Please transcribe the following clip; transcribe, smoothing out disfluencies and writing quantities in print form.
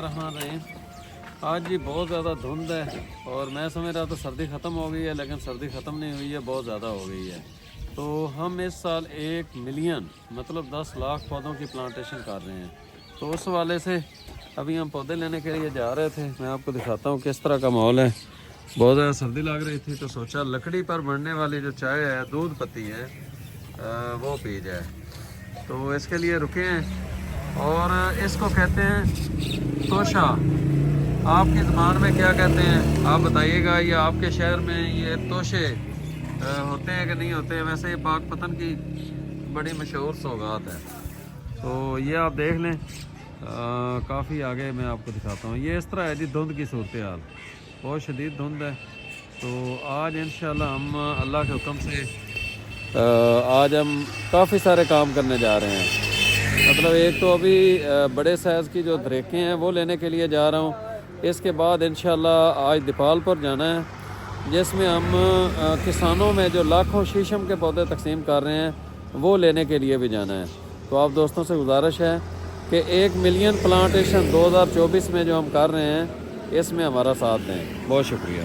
बिस्मिल्लाहिर्रहमानिर्रहीम। आज जी बहुत ज़्यादा धुंध है और मैं समझ रहा था सर्दी ख़त्म हो गई है, लेकिन सर्दी ख़त्म नहीं हुई है, बहुत ज़्यादा हो गई है। तो हम इस साल 1 मिलियन मतलब 10 लाख पौधों की प्लांटेशन कर रहे हैं। तो उस वाले से अभी हम पौधे लेने के लिए जा रहे थे। मैं आपको दिखाता हूँ किस तरह का माहौल है। बहुत ज़्यादा सर्दी लग रही थी तो सोचा लकड़ी पर बनने वाली जो चाय है, दूध पत्ती है, वो पी जाए। तो इसके लिए रुके हैं और इसको कहते हैं तोशा। आपकी ज़बान में क्या कहते हैं आप बताइएगा, या आपके शहर में ये तोशे होते हैं कि नहीं होते हैं। वैसे ये पाकपतन की बड़ी मशहूर सौगात है। तो ये आप देख लें, काफ़ी आगे मैं आपको दिखाता हूँ। ये इस तरह है जी धुंध की सूरत हाल, बहुत शदीद धुंध है। तो आज इंशाल्लाह हम अल्लाह के हुक्म से आज हम काफ़ी सारे काम करने जा रहे हैं। मतलब एक तो अभी बड़े साइज़ की जो दरेखें हैं वो लेने के लिए जा रहा हूँ। इसके बाद इंशाल्लाह आज दीपालपुर जाना है, जिसमें हम किसानों में जो लाखों शीशम के पौधे तकसीम कर रहे हैं वो लेने के लिए भी जाना है। तो आप दोस्तों से गुजारिश है कि 1 मिलियन प्लांटेशन 2024 में जो हम कर रहे हैं इसमें हमारा साथ दें। बहुत शुक्रिया।